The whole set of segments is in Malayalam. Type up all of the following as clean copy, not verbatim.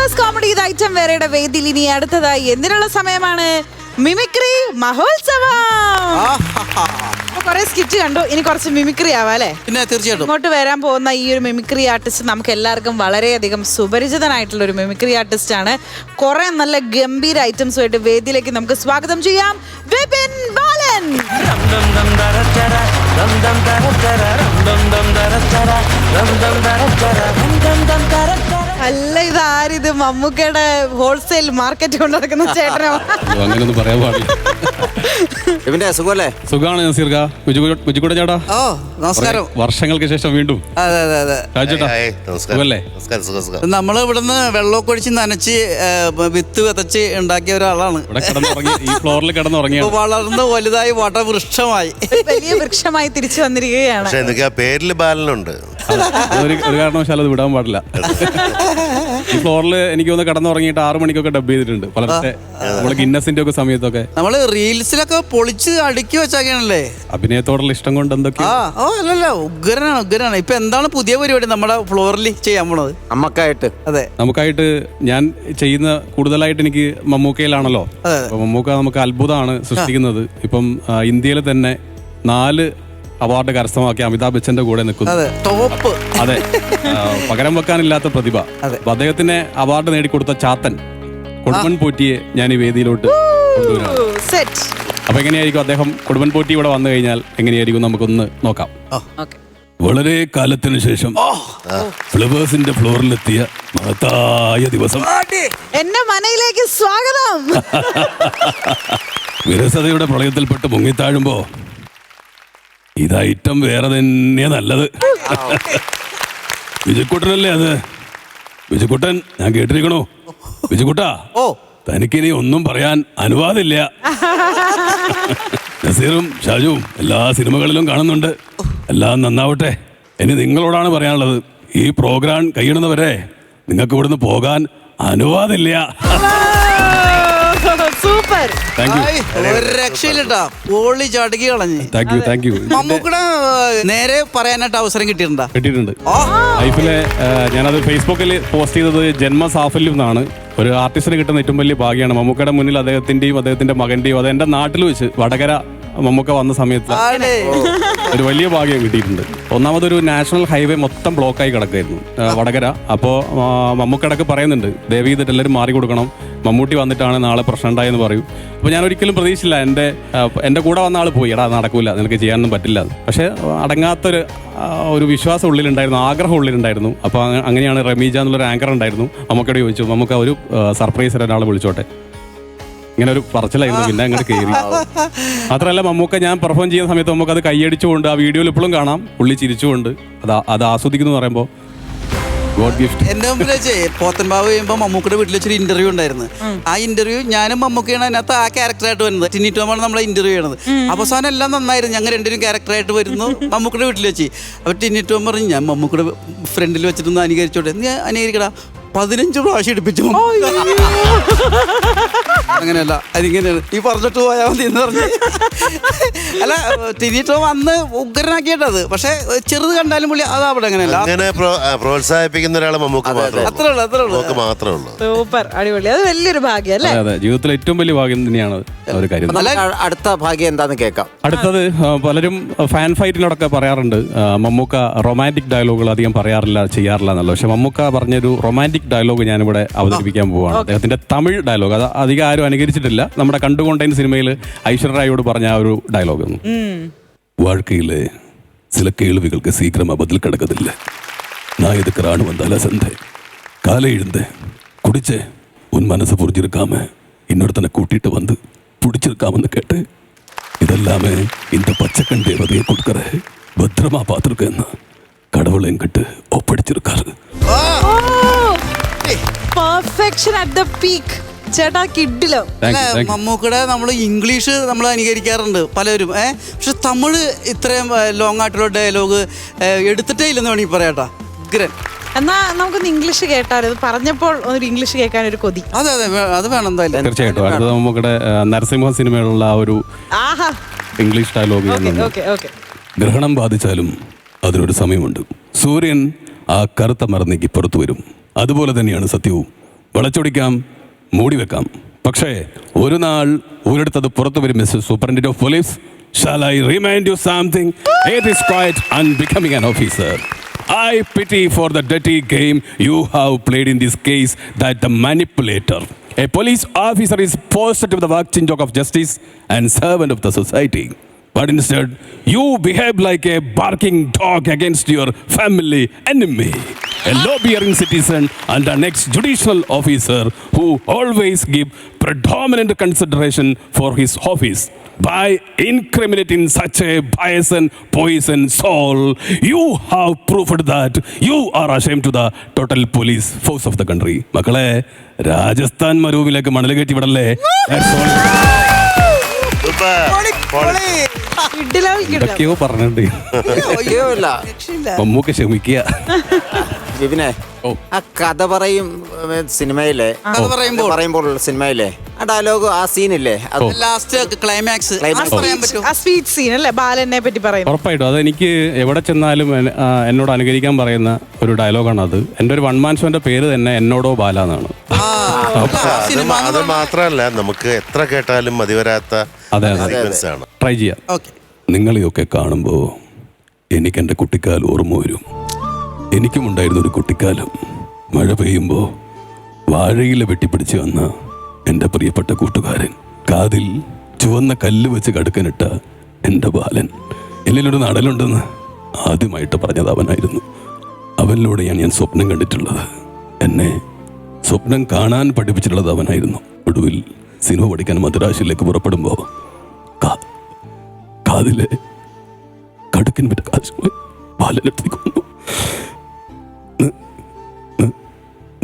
ഫ്ലവേഴ്സ് കോമഡി ഐറ്റം വേറെയുടെ വേദിയിൽ ഇനി അടുത്തതായി എന്തിനുള്ള സമയമാണ്? മിമിക്രി മഹോത്സവം. കുറെ സ്കിറ്റ് കണ്ടു, ഇനി കുറച്ച് മിമിക്രി ആവാം അല്ലേ? പിന്നെ തീർച്ചയായിട്ടും ഇങ്ങോട്ട് വരാൻ പോകുന്ന ഈ ഒരു മിമിക്രി ആർട്ടിസ്റ്റ് നമുക്ക് എല്ലാവർക്കും വളരെയധികം സുപരിചിതനായിട്ടുള്ള ഒരു മിമിക്രി ആർട്ടിസ്റ്റ് ആണ്. കുറെ നല്ല ഗംഭീര ഐറ്റംസുമായിട്ട് വേദിയിലേക്ക് നമുക്ക് സ്വാഗതം ചെയ്യാം. വിപിൻ ബാലൻ. അല്ല, ഇതാരിത്? മമ്മൂക്കയുടെ ഹോൾസെയിൽ മാർക്കറ്റ് കൊണ്ട് നടക്കുന്ന ചേട്ടനോ? അങ്ങനെയൊന്നും പറയാൻ പാടില്ല. ഇവന്റെ സുഖല്ലേ? സുഖാണ് നസീർക്ക. വിജിക്കൂടെ ചേട്ടാ, നമസ്കാരം. വർഷങ്ങൾക്ക് ശേഷം വീണ്ടും. അതെ അതെ അതെ. രാജേട്ടാ സുഖല്ലേ? നമ്മൾ ഇവിടുന്ന് വെള്ളമൊക്കെ ഒഴിച്ച് നനച്ച് വിത്ത് വിതച്ച് ഉണ്ടാക്കിയ ഒരാളാണ്. ഇവിടെ കിടന്നുറങ്ങി, ഈ ഫ്ലോറിൽ കിടന്നുറങ്ങിയ വളർന്ന് വലുതായി വടവൃക്ഷമായി വലിയ വൃക്ഷമായി തിരിച്ചു വന്നിരിക്കുകയാണ്. പേരില് ബാലനുണ്ട്. ഒരു കാരണവശാലും അത് വിടാൻ പാടില്ല. ഈ ഫ്ലോറിൽ എനിക്ക് ഒന്ന് കിടന്നുറങ്ങിയിട്ട് 6 മണിക്കൊക്കെ ഡബ് ചെയ്തിട്ടുണ്ട് പലർത്തെ. നമ്മള് ഗിന്നസിന്റെ ഒക്കെ സമയത്തൊക്കെ നമ്മള് റീൽസിലൊക്കെ പൊളിച്ച് അടുക്കി വെച്ചാക്കണല്ലേ. അഭിനയത്തോടുള്ള ഇഷ്ടം കൊണ്ട് എന്തൊക്കെ. അല്ലല്ല, ഉഗ്രനാണ് ഉഗ്രനാണ്. ഇപ്പൊ എന്താണ് പുതിയ പരിപാടി നമ്മുടെ ഫ്ലോറിൽ ചെയ്യാൻ പോണത്? അമ്മക്കായിട്ട്. അതെ, നമുക്കായിട്ട് ഞാൻ ചെയ്യുന്ന കൂടുതലായിട്ട് എനിക്ക് മമ്മൂക്കയിലാണല്ലോ. അപ്പൊ മമ്മൂക്ക നമുക്ക് അത്ഭുതമാണ് സൃഷ്ടിക്കുന്നത്. ഇപ്പം ഇന്ത്യയിൽ തന്നെ 4 അവാർഡ് കരസ്ഥമാക്കി അമിതാഭ് ബച്ചന്റെ കൂടെ നിൽക്കുന്നു. ടോപ്പ്. അതെ, പകരം വെക്കാനില്ലാത്ത പ്രതിഭ. അപ്പൊ അദ്ദേഹത്തിന് അവാർഡ് നേടിക്കൊടുത്ത ചാത്തൻ കൊടുമൺ പോറ്റിയെ ഞാൻ ഈ വേദിയിലോട്ട് കൊണ്ടുവരാം. അപ്പൊ എങ്ങനെയായിരിക്കും അദ്ദേഹം കൊടുമൺ പോറ്റി ഇവിടെ വന്നു കഴിഞ്ഞാൽ എങ്ങനെയായിരിക്കും നമുക്കൊന്ന് നോക്കാം. വളരെ കാലത്തിന് ശേഷം ഫ്ലവേഴ്സിന്റെ ഫ്ലോറിലെത്തിയ മഹത്തായ ദിവസം. എന്റെ മനയിലേക്ക് സ്വാഗതം. വിരസതയുടെ പ്രളയത്തിൽപ്പെട്ട് മുങ്ങിത്താഴുമ്പോ ഇത് ഐറ്റം വേറെ തന്നെ നല്ലത്. വിജയക്കുട്ടനല്ലേ അത്? വിജയക്കുട്ടൻ, ഞാൻ കേട്ടിരിക്കണു. വിജയക്കുട്ടാ, തനിക്കിനി ഒന്നും പറയാൻ അനുവാദമില്ല. നസീറും ഷാജുവും എല്ലാ സിനിമകളിലും കാണുന്നുണ്ട്. എല്ലാം നന്നാവട്ടെ. ഇനി നിങ്ങളോടാണ് പറയാനുള്ളത്. ഈ പ്രോഗ്രാം കഴിയണവരെ നിങ്ങൾക്ക് ഇവിടുന്ന് പോകാൻ അനുവാദമില്ല. സൂപ്പർ. പൊളി ചടുക്കി കളഞ്ഞ്. മമ്മൂക്കടെ നേരെ പറയാനായിട്ട് അവസരം കിട്ടിയിട്ടുണ്ട്. ലൈഫിലെ ഞാനത് ഫേസ്ബുക്കിൽ പോസ്റ്റ് ചെയ്തത് ജന്മസാഫല്യം എന്നാണ്. ഒരു ആർട്ടിസ്റ്റിന് കിട്ടുന്ന ഏറ്റവും വലിയ ഭാഗ്യമാണ്. മമ്മൂക്കയുടെ മുന്നിൽ അദ്ദേഹത്തിന്റെയും അദ്ദേഹത്തിന്റെ മകന്റെയും, അത് എന്റെ നാട്ടിൽ വെച്ച് വടകര മമ്മൂക്ക വന്ന സമയത്ത് ഒരു വലിയ ഭാഗ്യം കിട്ടിയിട്ടുണ്ട്. ഒന്നാമതൊരു നാഷണൽ ഹൈവേ മൊത്തം ബ്ലോക്കായി കിടക്കായിരുന്നു വടകര. അപ്പോൾ മമ്മൂക്കടക്ക് പറയുന്നുണ്ട്, ദയവ് ചെയ്തിട്ട് എല്ലാവരും മാറി കൊടുക്കണം, മമ്മൂട്ടി വന്നിട്ടാണ് നാളെ പ്രശ്നം ഉണ്ടായെന്ന് പറയും. അപ്പോൾ ഞാൻ ഒരിക്കലും പ്രതീക്ഷിച്ചില്ല. എൻ്റെ കൂടെ വന്ന ആൾ പോയി, എടാ നടക്കൂല, നിനക്ക് ചെയ്യാനൊന്നും പറ്റില്ല. പക്ഷേ അടങ്ങാത്തൊരു വിശ്വാസം ഉള്ളിലുണ്ടായിരുന്നു, ആഗ്രഹം ഉള്ളിലുണ്ടായിരുന്നു. അപ്പോൾ അങ്ങനെയാണ് റമീജ എന്നുള്ളൊരു ആങ്കർ ഉണ്ടായിരുന്നു. മമ്മൂക്കയോട് ചോദിച്ചു, നമുക്ക് ഒരു സർപ്രൈസ് ഒരാളെ വിളിച്ചോട്ടെ. ഇങ്ങനെ ഒരു പറച്ചിലായിരുന്നു. പിന്നെ അങ്ങനെ കയറി. മാത്രമല്ല മമ്മൂക്ക ഞാൻ പെർഫോം ചെയ്യുന്ന സമയത്ത് നമുക്ക് അത് കൈയടിച്ചുകൊണ്ട് ആ വീഡിയോയിൽ ഇപ്പോഴും കാണാം, പുള്ളി ചിരിച്ചുകൊണ്ട് അത് ആസ്വദിക്കുന്നു പറയുമ്പോൾ ഗോഡ് ഗിഫ്റ്റ്. എന്റെ മുമ്പിൽ വെച്ചേ പോത്തൻപാവ് ചെയ്യുമ്പോൾ മമ്മൂക്കയുടെ വീട്ടിൽ വെച്ചൊരു ഇന്റർവ്യൂ ഉണ്ടായിരുന്നു. ആ ഇന്റർവ്യൂ ഞാനും മമ്മൂക്കയാണ് അതിനകത്ത് ആ ക്യാരക്ടറായിട്ട് വരുന്നത്. ടിനി ടോമാണ് നമ്മളെ ഇന്റർവ്യൂ ചെയ്യണത്. അവസാനം എല്ലാം നന്നായിരുന്നു. ഞങ്ങൾ രണ്ടുപേരും ക്യാരക്ടറായിട്ട് വരുന്നു മമ്മൂക്കയുടെ വീട്ടിൽ വെച്ച്. അപ്പോൾ ടിനി ടോം പറഞ്ഞു, ഞാൻ മമ്മൂക്കയുടെ ഫ്രണ്ടിൽ വെച്ചിട്ടൊന്ന് അനുകരിച്ചോട്ടെ. നീ അനുകരിക്കടാ. 15 പ്രാവശ്യം എടുപ്പിച്ചു. അങ്ങനെയല്ല, അതിങ്ങനെയാണ്. ഈ പറഞ്ഞിട്ട് പോയാൽ മതി എന്ന് പറഞ്ഞു. അല്ല, ടിനിട്ടോ വന്ന് ഉഗ്രനാക്കിയിട്ടത്. പക്ഷെ ചെറുത് കണ്ടാലും പുള്ളി അതവിടെ അങ്ങനെയല്ല. അങ്ങനെ പ്രോത്സാഹിപ്പിക്കുന്ന ഒരാളെ മമ്മൂക്ക അത്രേ ഉള്ളൂ. സൂപ്പർ, അടിപൊളി. അത് വലിയൊരു ഭാഗ്യം അല്ലേ? അതെ, ജീവിതത്തിലെ ഏറ്റവും വലിയ ഭാഗ്യം തന്നെയാണ് ഒരു കാര്യം. അടുത്ത ഭാഗ്യം എന്താന്ന് കേൾക്കാം. അടുത്തത് പലരും ഫാൻ ഫൈറ്റിനോടൊക്കെ പറയാറുണ്ട് മമ്മൂക്ക റൊമാൻറ്റിക് ഡയലോഗുകൾ അധികം പറയാറില്ല, ചെയ്യാറില്ല എന്നല്ല. പക്ഷെ മമ്മൂക്ക പറഞ്ഞൊരു റൊമാൻറ്റിക് ഡയലോഗ് ഞാനിവിടെ അവതരിപ്പിക്കാൻ പോവാണ്. അദ്ദേഹത്തിന്റെ തമിഴ് ഡയലോഗ്. അത് അധികം ആരും അനുകരിച്ചിട്ടില്ല. നമ്മുടെ കണ്ടുകൊണ്ടതിന് സിനിമയിൽ ഐശ്വര്യ റായോട് പറഞ്ഞ ആ ഒരു ഡയലോഗ്. വാഴ്ക്കയിലെ ചില കേൾവികൾക്ക് സീക്രമാ ബദൽ കിടക്കത്തില്ല. நான் இதுக்கு ராணு வந்தால சந்தை காலை எழுந்து குடிச்சே உன் மனசை புரிஞ்சிருக்காம இன்னொருத்தனை கூட்டிட்டு வந்து பிடிச்சிருக்காமன்னு கேட்டு இதெல்லாமே இந்த பச்சைக்கண் தேவதையை கொடுக்கற பத்திரமா பார்த்துருக்கேன்னு கடவுள் என்கிட்ட ஒப்படைச்சிருக்காரு. Perfection at the peak. ചേട്ടാ കിഡിലോ. മമ്മൂക്കടെ നമ്മൾ ഇംഗ്ലീഷ് നമ്മൾ അനുകരിക്കാറുണ്ട് പലരും. പക്ഷെ തമിഴ് ഇത്രയും ലോങ് ആയിട്ടുള്ള ഡയലോഗ് എടുത്തിട്ടേ ഇല്ലെന്ന് വേണമെങ്കിൽ പറയാട്ടാ. ഉഗ്രൻ. എന്നാ നമുക്കൊന്ന് ഇംഗ്ലീഷ് കേട്ടാലോ? പറഞ്ഞപ്പോൾ ഒരു ഇംഗ്ലീഷ് കേൾക്കാൻ ഒരു കൊതി. അതെ അതെ, അത് വേണം എന്തായാലും. തീർച്ചയായിട്ടും. അടുത്തത് നമ്മുടെ നരസിംഹ സിനിമയിലുള്ള ആ ഒരു ഇംഗ്ലീഷ് ഡയലോഗ്. ഗ്രഹണം ബാധിച്ചാലും അതിനൊരു സമയമുണ്ട്. സൂര്യൻ ആ കറുത്ത മറന്നേക്ക് പുറത്തു വരും. അതുപോലെ തന്നെയാണ് സത്യവും. വളച്ചൊടിക്കാം, മൂടി വെക്കാം. പക്ഷേ ഒരു നാൾ ഒരിടത്തത് പുറത്തു വരും. Mister superintendent of police, shall I remind you something? It is quite unbecoming an officer. I pity for the dirty game you have played in this case, that the manipulator. A police officer is posted to the working job of justice and servant of the society. But instead, you behave like a barking dog against your family enemy, a law-abiding citizen and an ex-judicial officer who always give predominant consideration for his office. By incriminating such a biased and poison soul, you have proved that you are ashamed to the total police force of the country. മക്കളെ, രാജസ്ഥാൻ മരുവിലേക്ക് മണൽ കയറ്റി വിടല്ലേ. ഇതൊക്കെയോ പറഞ്ഞിട്ടുണ്ട്. മമ്മൂക്ക് ക്ഷമിക്കുക. വിപിനെ, ആ കഥ പറയും സിനിമയിലെ പറയുമ്പോൾ സിനിമയിലെ ആ ഡയലോഗ്, ആ സീനില്ലേ, ലാസ്റ്റ് ക്ലൈമാക്സ് പറയാൻ പറ്റും. ആ സ്വീറ്റ് സീൻ അല്ലേ ബാലനെ പറ്റി പറയുന്നത്? ഉറപ്പായിട്ടും അതെനിക്ക് എവിടെ ചെന്നാലും എന്നോട് അനുകരിക്കാൻ പറയുന്ന ഒരു ഡയലോഗാണ് അത്. എൻ്റെ ഒരു വൺ മാൻ ഷോന്റെ പേര് തന്നെ എന്നോടോ ബാല എന്നാണ്. അത് മാത്രമല്ല, നമുക്ക് എത്ര കേട്ടാലും മതിവരാത്ത സീക്വൻസ് ആണ്. ട്രൈ ചെയ്യാം. നിങ്ങളെയൊക്കെ കാണുമ്പോൾ എനിക്ക് എൻ്റെ കുട്ടിക്കാലം ഓർമ്മ വരും. എനിക്കുമുണ്ടായിരുന്ന ഒരു കുട്ടിക്കാലം. മഴ പെയ്യുമ്പോൾ വാഴയില വെട്ടിപ്പിടിച്ച് വന്ന എൻ്റെ പ്രിയപ്പെട്ട കൂട്ടുകാരൻ, കാതിൽ ചുവന്ന കല്ല് വെച്ച് കടുക്കനിട്ട എൻ്റെ ബാലൻ, എന്നിലൊരു നടലുണ്ടെന്ന് ആദ്യമായിട്ട് പറഞ്ഞത് അവനായിരുന്നു. അവനിലൂടെയാണ് ഞാൻ സ്വപ്നം കണ്ടിട്ടുള്ളത്. എന്നെ സ്വപ്നം കാണാൻ പഠിപ്പിച്ചിട്ടുള്ളത് അവനായിരുന്നു. ഒടുവിൽ സിനിമ പഠിക്കാൻ മദ്രാസിലേക്ക് പുറപ്പെടുമ്പോൾ കാതിലെ കടുക്കൻ വിട്ട കാശ് ബാലനെടുത്ത് കൊണ്ടു.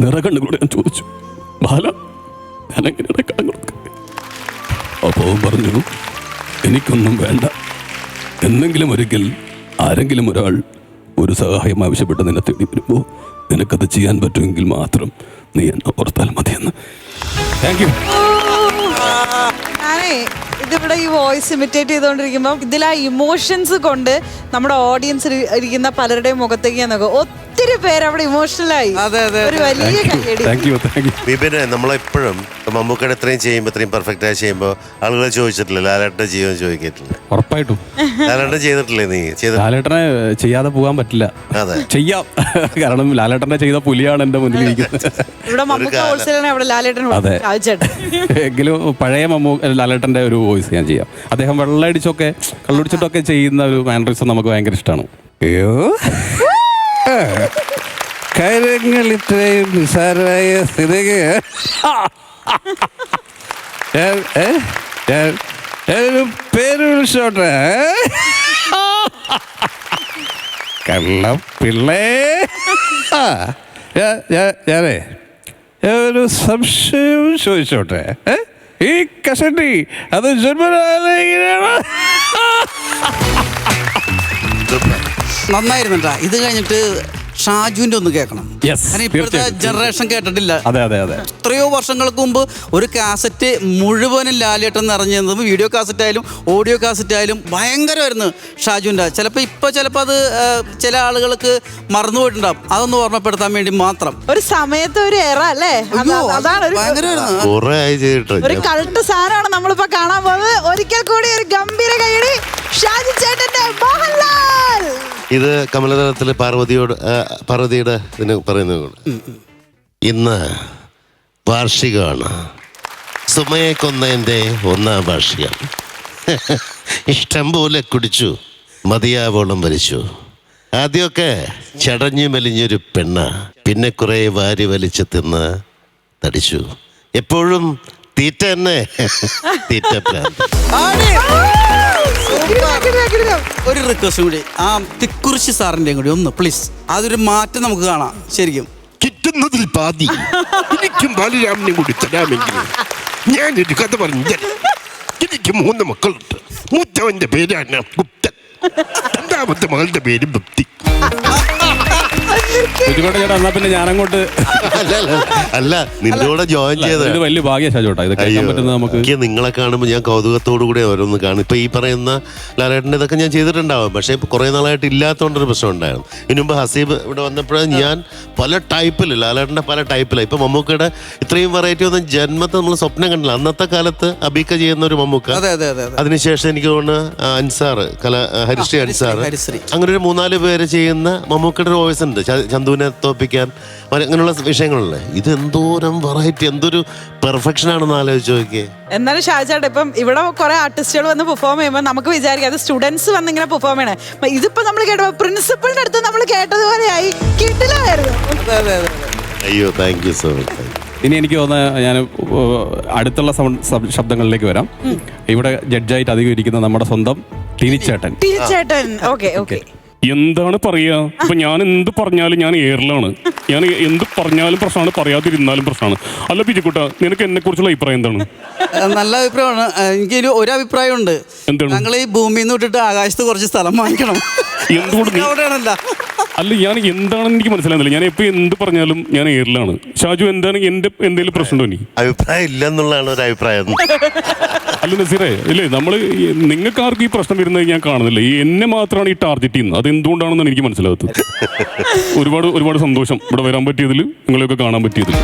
നിറകണ്ണുകളോട് ഞാൻ ചോദിച്ചു, ബാല, ഞാനെങ്ങനെയാണ് കണ്ണു കൊടുക്കുക? അപ്പോൾ അവൻ പറഞ്ഞു, എനിക്കൊന്നും വേണ്ട. എന്നെങ്കിലും ഒരിക്കൽ ആരെങ്കിലും ഒരാൾ ഒരു സഹായം ആവശ്യപ്പെട്ട് നിന്നെ തേടി വരുമ്പോൾ നിനക്കത് ചെയ്യാൻ പറ്റുമെങ്കിൽ മാത്രം നീ എന്നെ ഓർത്താൽ മതിയെന്ന്. Thank you. ഞാനേ ഇതിവിടെ ഈ വോയിസ് ഇമിറ്റേറ്റ് ചെയ്തുകൊണ്ടിരിക്കുമ്പോൾ ഇതിൽ ആ ഇമോഷൻസ് കൊണ്ട് നമ്മുടെ ഓഡിയൻസ് ഇരിക്കുന്ന പലരുടെയും മുഖത്തേക്ക് ഞാൻ നോക്കും. ഒത്തിരി പേര് അവിടെ ഇമോഷണലായി. ഒരു വലിയ കയ്യടി. വിപിനെ, നമ്മളെപ്പോഴും മമ്മൂക്കയുടെ ഇത്രയും ചെയ്യുമ്പോൾ, ഇത്രയും പെർഫെക്റ്റ് ആയി ചെയ്യുമ്പോൾ ആളുകളെ ചോദിച്ചിട്ടില്ല, ലാലേട്ടൻ്റെ ജീവൻ ചോദിക്കിട്ടില്ല. ഉറപ്പായിട്ടും ലാലേട്ടൻ ചെയ്തിട്ടില്ലേ? നീ ലാലേട്ടനെ ചെയ്യാതെ പോകാൻ പറ്റില്ല. ചെയ്യാം, കാരണം ലാലേട്ടനെ ചെയ്ത പുലിയാണ് എന്റെ മുന്നിൽ ഇരിക്കുന്നത്. ഇവിടെ മമ്മൂക്ക ഹോൾസെയിലാണ്, അവിടെ ലാലേട്ടൻ. എങ്കിലും പഴയ ലാലേട്ടന്റെ ഒരു വോയിസ് ഞാൻ ചെയ്യാം. അദ്ദേഹം വെള്ളമടിച്ചൊക്കെ കള്ളുടിച്ചിട്ടൊക്കെ ചെയ്യുന്ന ഒരു മാനറിസം നമുക്ക് ഭയങ്കര ഇഷ്ടമാണ്. അയ്യോ, കാര്യങ്ങൾ ഇത്രയും നിസ്സാരമായ സ്ഥിതിക്ക് ഞാനൊരു പേര് വിളിച്ചോട്ടെ. കള്ളപ്പിള്ളേ, ഞാനേ ഒരു സംശയം ചോദിച്ചോട്ടെ. ഈ കസറ്റി അത് ജന്മനാണ്? നന്നായിരുന്നുണ്ടാ. ഇത് കഴിഞ്ഞിട്ട് ഷാജുവിന്റെ ഒന്ന് കേൾക്കണം. ഇപ്പോഴത്തെ ജനറേഷൻ കേട്ടിട്ടില്ല. അതെ അതെ അതെ. എത്രയോ വർഷങ്ങൾക്ക് മുമ്പ് ഒരു കാസറ്റ് മുഴുവനും ലാലേട്ടൻ നിറഞ്ഞതും വീഡിയോ കാസറ്റ് ആയാലും ഓഡിയോ കാസറ്റ് ആയാലും ഭയങ്കരമായിരുന്നു ഷാജുവിൻ്റെ. ചിലപ്പോൾ അത് ചില ആളുകൾക്ക് മറന്നുപോയിട്ടുണ്ടാവും. അതൊന്ന് ഓർമ്മപ്പെടുത്താൻ വേണ്ടി മാത്രം. ഒരു സമയത്ത് ഒരു എറ അല്ലേ, അതാണ് ഒരു കൾട്ട് സാധനമാണ് നമ്മളിപ്പോ കാണാൻ പോകുന്നത്. ഒരിക്കൽ കൂടി ഒരു ഗംഭീര കൈയടി ഷാജു ചേട്ടന്റെ മോഹൻലാൽ. ഇത് കമലതലത്തിലെ പാർവതിയുടെ ഇതിന് പറയുന്നത്. ഇന്ന് വാർഷികമാണ്. സുമയെ കൊന്നതിൻ്റെ 1-ാം വാർഷികം. ഇഷ്ടം പോലെ കുടിച്ചു, മതിയാവോളം വലിച്ചു. ആദ്യമൊക്കെ ചടഞ്ഞു മെലിഞ്ഞൊരു പെണ്ണ, പിന്നെ കുറെ വാരി വലിച്ച് തിന്ന് തടിച്ചു. എപ്പോഴും തീറ്റ തന്നെ, തീറ്റ പ്രാന്ത്. ഒരു റിക്വസ്റ്റ് കൂടി, ആ തിക്കുറിശി സാറിൻ്റെയും കൂടി ഒന്ന് പ്ലീസ്. അതൊരു മാറ്റം നമുക്ക് കാണാം. ശരിക്കും കിട്ടുന്നതിൽ പാതി എനിക്കും ബാലരാമനെയും കൂടി തരാമെങ്കിൽ ഞാനൊരു കഥ പറഞ്ഞു. എനിക്ക് 3 മക്കളുണ്ട്. മൂത്തവന്റെ പേരാണ് ഗുപ്തൻ, രണ്ടാമത്തെ മകളുടെ പേര് ഭക്തി. ബിജുകോട്ട ചേട്ടാ എന്നാ പിന്നെ ഞാനങ്ങോട്ട് അല്ല നിന്റെ കൂടെ ജോയിൻ ചെയ്ത ഇത് വലിയ ഭാഗ്യ ഷാജോട്ടാ ഇത് കേൾക്കാൻ പറ്റുന്നത് നമുക്ക്. എനിക്ക് നിങ്ങളെ കാണുമ്പോൾ ഞാൻ കൗതുകത്തോടു കൂടി ഓരോന്ന് കാണും. ഇപ്പൊ ഈ പറയുന്ന ലാലേട്ടൻ്റെ ഇതൊക്കെ ഞാൻ ചെയ്തിട്ടുണ്ടാവും, പക്ഷെ ഇപ്പൊ കുറെ നാളായിട്ട് ഇല്ലാത്തതുകൊണ്ടൊരു പ്രശ്നം ഉണ്ടായിരുന്നു. ഇതിനു മുമ്പ് ഹസീബ് ഇവിടെ വന്നപ്പോഴേ ഞാൻ പല ടൈപ്പിൽ ലാലേട്ടൻ്റെ പല ടൈപ്പിലാണ്. ഇപ്പൊ മമ്മൂക്കയുടെ ഇത്രയും വെറൈറ്റി ഒന്നും ജന്മത്തെ നമ്മൾ സ്വപ്നം കണ്ടില്ല. അന്നത്തെ കാലത്ത് അബീക്ക ചെയ്യുന്ന ഒരു മമ്മൂക്ക, അതിനുശേഷം എനിക്ക് തോന്നുന്നു അൻസാർ ഹരിശ്രീ അൻസാർ, അങ്ങനെ ഒരു 3-4 പേര് ചെയ്യുന്ന മമ്മൂക്കയുടെ ഒരു വോയിസ് ഉണ്ട്. ചന്തുവിനെ തോപ്പിക്കാൻ അങ്ങനെയുള്ള വിഷയങ്ങളല്ലേ. ഇത് എന്തോരം വെറൈറ്റി, എന്തൊരു പെർഫെക്ഷൻ ആണെന്ന് ആലോചിച്ച് നോക്കിയേ. എന്നാലും ഷാജാട്ട് ഇപ്പം ഇവിടെ കുറെ ആർട്ടിസ്റ്റുകൾ വന്ന് പെർഫോം ചെയ്യുമ്പോൾ നമുക്ക് വിചാരിക്കാം അത് സ്റ്റുഡൻസ് വന്ന് ഇങ്ങനെ പെർഫോം ചെയ്യണേ. ഇതിപ്പോ നമ്മൾ കേട്ടപ്പോ പ്രിൻസിപ്പളിന്റെ അടുത്ത് നമ്മൾ കേട്ടതുപോലെയായി, കിട്ടില്ലായിരുന്നു. അയ്യോ താങ്ക് യു സോ മച്ച്. ഇനി എനിക്ക് തോന്നുന്നത് ഞാൻ അടുത്തുള്ള ശബ്ദങ്ങളിലേക്ക് വരാം. ഇവിടെ ജഡ്ജായിട്ട് അധികം ഇരിക്കുന്ന നമ്മുടെ സ്വന്തം ടിനിച്ചേട്ടൻ. Okay okay. എന്താണ് പറയാ, ഇപ്പൊ ഞാൻ എന്ത് പറഞ്ഞാലും ഞാൻ എയറിലാണ്. ഞാൻ എന്ത് പറഞ്ഞാലും പ്രശ്നമാണ്, പറയാതിരുന്നാലും പ്രശ്നമാണ്. അല്ല ബിജുക്കുട്ട, നിനക്ക് എന്നെ കുറിച്ചുള്ള അഭിപ്രായം എന്താണ്? നല്ല അഭിപ്രായമാണ്. എനിക്ക് ഒരു അഭിപ്രായം ഉണ്ട്. ഞങ്ങൾ ഈ ഭൂമിയിൽ നിന്ന് വിട്ടിട്ട് ആകാശത്ത് കുറച്ച് സ്ഥലം വാങ്ങിക്കണം. എന്തുകൊണ്ട് അവിടെയാണല്ല. അല്ല ഞാൻ എന്താണെന്ന് എനിക്ക് മനസ്സിലാകുന്നില്ല. ഞാൻ എപ്പോ എന്ത് പറഞ്ഞാലും ഞാൻ എയറിലാണ്. ഷാജു എന്താണ് എന്റെ എന്തെങ്കിലും പ്രശ്നമുണ്ടോ? എനിക്ക് അഭിപ്രായം ഇല്ലെന്നുള്ളതാണ് ഒരു അഭിപ്രായം. അല്ല നസീറേ, ഇല്ലേ നമ്മള് നിങ്ങൾക്ക് ആർക്കും ഈ പ്രശ്നം വരുന്നത് ഞാൻ കാണുന്നില്ല. ഈ എന്നെ മാത്രമാണ് ഈ ടാർഗറ്റ് ചെയ്യുന്നത്. അത് എന്തുകൊണ്ടാണെന്നാണ് എനിക്ക് മനസ്സിലാകത്തത്. ഒരുപാട് സന്തോഷം ഇവിടെ വരാൻ പറ്റിയതിൽ, നിങ്ങളെയൊക്കെ കാണാൻ പറ്റിയതിൽ.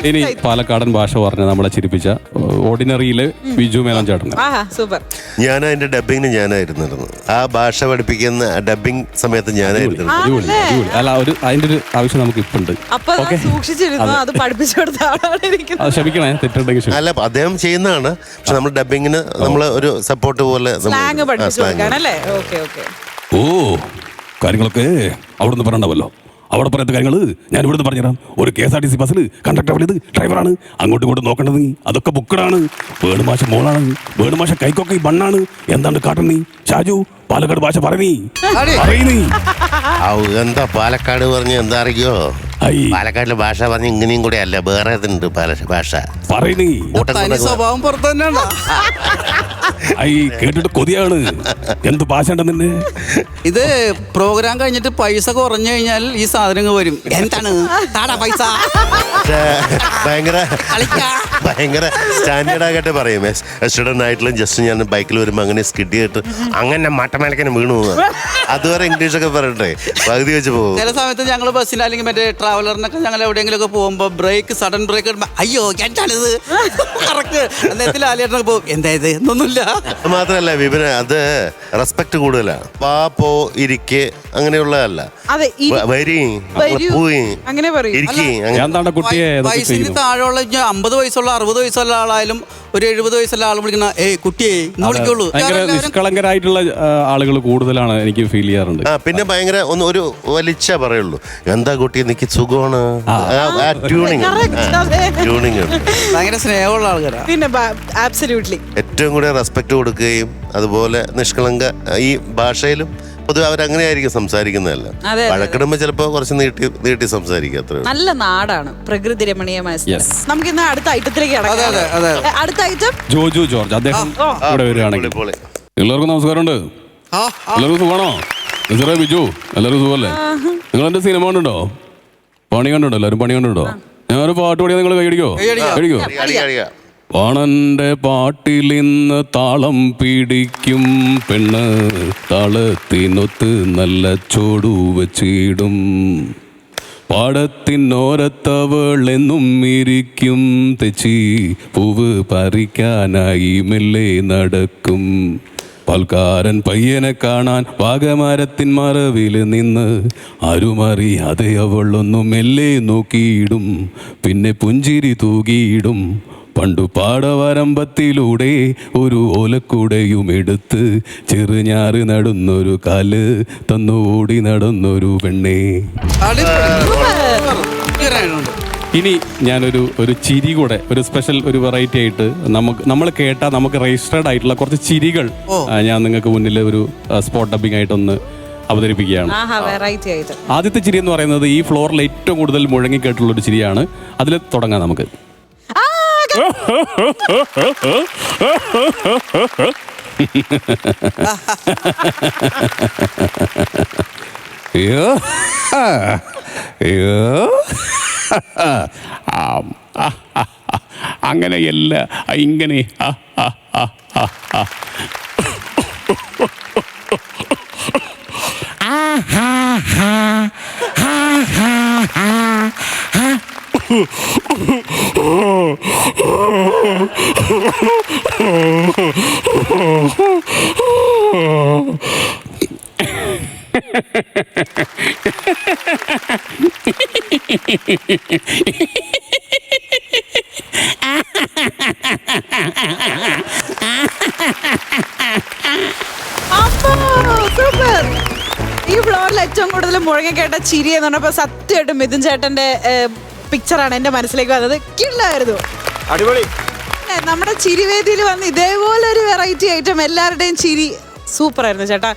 ഇനി പാലക്കാടൻ ഭാഷ പറഞ്ഞ നമ്മളെ ചിരിപ്പിച്ച ഓർഡിനറിയിലെ ബിജു മേനോൻ ചേട്ടൻ. ഞാൻ അതിന്റെ ഡബിങ്ങിന് ഞാനായിരുന്നു. ആ ഭാഷ പഠിപ്പിക്കുന്ന ഡബിങ് സമയത്ത് ഞാനായിരുന്നു. അല്ല അതിന്റെ ഒരു ആവശ്യം നമുക്ക് ഇപ്പൊ ഉണ്ട്. ക്ഷമിക്കണേ തെറ്റുണ്ടെങ്കിൽ. അല്ല അദ്ദേഹം ചെയ്യുന്നതാണ്, പക്ഷെ നമ്മൾ ഡബിങ്ങിന് നമ്മൾ ഒരു സപ്പോർട്ട് പോലെ. ഓ കാര്യങ്ങളൊക്കെ അവിടുന്ന് പറയണ്ടാവല്ലോ. അവിടെ പറയാത്ത കാര്യങ്ങൾ ഞാൻ ഇവിടുന്ന് പറഞ്ഞുതരാം. ഒരു KSRTC ബസ്സിൽ കണ്ടക്ടർ വിളിയത് ഡ്രൈവറാണ്. അങ്ങോട്ടും ഇങ്ങോട്ടും നോക്കേണ്ടത് നീ, അതൊക്കെ ബുക്കഡാണ്. വേണുമാഷ മോളാണ്, വേണുമാഷ കൈക്കൊക്കെ ഈ ബണ്ണാണ്. എന്താണ് കാട്ടൻ നീ ഷാജു? പാലക്കാട് ഭാഷ പറയീ. എന്താ പാലക്കാട് പറഞ്ഞ എന്താ അറിയോ? പാലക്കാടിലെ ഭാഷ പറഞ്ഞ ഇങ്ങനെയും കൂടെ അല്ല, വേറെ ഉണ്ട് ഭാഷ. സ്വഭാവം പുറത്തു തന്നെയാണ്. കേട്ടിട്ട് കൊതിയാണ്. എന്ത് ഭാഷ ഉണ്ടെന്നെ. ഇത് പ്രോഗ്രാം കഴിഞ്ഞിട്ട് പൈസ കുറഞ്ഞു കഴിഞ്ഞാൽ ഈ സാധനങ്ങൾ വരും. എന്താണ് പൈസ? ഭയങ്കര സ്റ്റാൻഡേർഡ് ആകട്ടെ പറയും. സ്റ്റുഡന്റ് ആയിട്ടുള്ള ജസ്റ്റ് ഞാൻ ബൈക്കിൽ വരുമ്പോ അങ്ങനെ സ്കിഡ് ചെയ്തിട്ട് അങ്ങനെ മട്ടമേലക്കനെ വീണു. അതുവരെ ഇംഗ്ലീഷൊക്കെ പറയട്ടെ, പകുതി വെച്ച് പോകും. ചില സമയത്ത് ഞങ്ങൾ ബസ്സിൽ അല്ലെങ്കിൽ മറ്റേ ട്രാവലറിനൊക്കെ ഞങ്ങൾ എവിടെയെങ്കിലും ഒക്കെ പോകുമ്പോ സഡൻ ബ്രേക്ക് ഇടുമ്പോ അയ്യോ എന്താണിത് കറക്റ്റ് ആലിയേട്ടനൊക്കെ പോകും. എന്തായത് എന്നൊന്നുമില്ല. മാത്രല്ല വിപിന, അത് റെസ്പെക്ട് കൂടുതലാണ്. വാ പോ ഇരിക്കെ അങ്ങനെയുള്ളതല്ല. വയസ്സിന് താഴെയുള്ള 50 വയസ്സുള്ള 60 വയസ്സുള്ള ആളായാലും ഒരു 70 വയസ്സുള്ള ആൾ വിളിക്കുന്ന കുട്ടിയെ വിളിക്കുള്ളൂ. നിഷ്കളങ്കരായിട്ടുള്ള ആളുകൾ കൂടുതലാണ് എനിക്ക് ഫീൽ ചെയ്യാറുണ്ട്. പിന്നെ ഭയങ്കര ഒരു വലിച്ച പറയുള്ളൂ. എന്താ കുട്ടി നിക്ക് സുഖമാണ്. ഭയങ്കര സ്നേഹമുള്ള ആൾക്കാരാണ്. പിന്നെ ഏറ്റവും കൂടുതൽ റെസ്പെക്ട് കൊടുക്കുകയും അതുപോലെ നിഷ്കളങ്ക ഈ ഭാഷയിലും പൊതുവെ അവരങ്ങനെയായിരിക്കും സംസാരിക്കുന്നതല്ല. വഴക്കിടുമ്പോ ചിലപ്പോ കുറച്ച് നീട്ടി സംസാരിക്കും. അത്ര നല്ല നാടാണ്, പ്രകൃതി രമണീയമായ. നമുക്ക് ഇന്ന് അടുത്ത ഐറ്റത്തിലേക്ക് കിടക്കാം. അടുത്ത ഐറ്റം ജോജു ജോർജ്, അദ്ദേഹം ഇവിടെ വരികയാണെങ്കിൽ. എല്ലാവർക്കും നമസ്കാരമുണ്ട്. എല്ലാവർക്കും സുഖമാണോ? നിസറ, ബിജു, എല്ലാവർക്കും സുഖമല്ലേ? നിങ്ങൾ എന്റെ സിനിമ കണ്ടുണ്ടോ? പണി കണ്ടുണ്ടോ? എല്ലാവരും പണി കണ്ടുണ്ടോ? ഞാനൊരു പാട്ട് പാടിയാൽ നിങ്ങൾ കൈയടിക്കോ? പണന്റെ പാട്ടിലിന്ന് താളം പിടിക്കും പെണ്ണ്, താളത്തിനൊത്ത് നല്ല ചോടു വച്ചിടും. പാടത്തിനോരത്തവൾ എന്നും ഇരിക്കും തെച്ചി, പൂവ് പറിക്കാനായി മെല്ലെ നടക്കും. പാൽക്കാരൻ പയ്യനെ കാണാൻ വാഗമരത്തിൻ മറവിൽ നിന്ന് ആരുമറിയാതെ അവളൊന്നു മെല്ലെ നോക്കിയിടും. പിന്നെ പുഞ്ചിരി തൂകിയിടും. പണ്ടു പാടവരമ്പത്തിലൂടെ ഒരു ഓലക്കുടയും എടുത്ത് ചെറുഞാറ് നടന്നൊരു കാല് തന്നു ഓടി നടന്നൊരു പെണ്ണേ. ഇനി ഞാനൊരു ചിരി കൂടെ, ഒരു സ്പെഷ്യൽ ഒരു വെറൈറ്റി ആയിട്ട് നമ്മൾ കേട്ടാൽ നമുക്ക് രജിസ്റ്റേർഡ് ആയിട്ടുള്ള കുറച്ച് ചിരികൾ ഞാൻ നിങ്ങൾക്ക് മുന്നിൽ ഒരു സ്പോട്ട് ഡബിംഗ് ആയിട്ടൊന്ന് അവതരിപ്പിക്കുകയാണ്. ആദ്യത്തെ ചിരി എന്ന് പറയുന്നത് ഈ ഫ്ലോറിൽ ഏറ്റവും കൂടുതൽ മുഴങ്ങി കേട്ടുള്ള ഒരു ചിരിയാണ്. അതിൽ തുടങ്ങാം നമുക്ക്. അയ്യോ അയ്യോ അങ്ങനെയല്ല ഇങ്ങനെ സൂപ്പർ. ഈ ഫ്ലോറിൽ ഏറ്റവും കൂടുതൽ മുഴങ്ങിക്കേട്ട ചിരി എന്ന് പറഞ്ഞപ്പോ സത്യമായിട്ടും മിഥുൻ ചേട്ടന്റെ പിക്ചറാണ് എന്റെ മനസ്സിലേക്ക് വന്നത്. കിള്ളായിരുന്നു. അടിപൊളി. നമ്മുടെ ചിരിവേദിയിൽ വന്ന് ഇതേപോലെ ഒരു വെറൈറ്റി ഐറ്റം എല്ലാവരുടെയും ചിരി സൂപ്പർ ആയിരുന്നു ചേട്ടാ.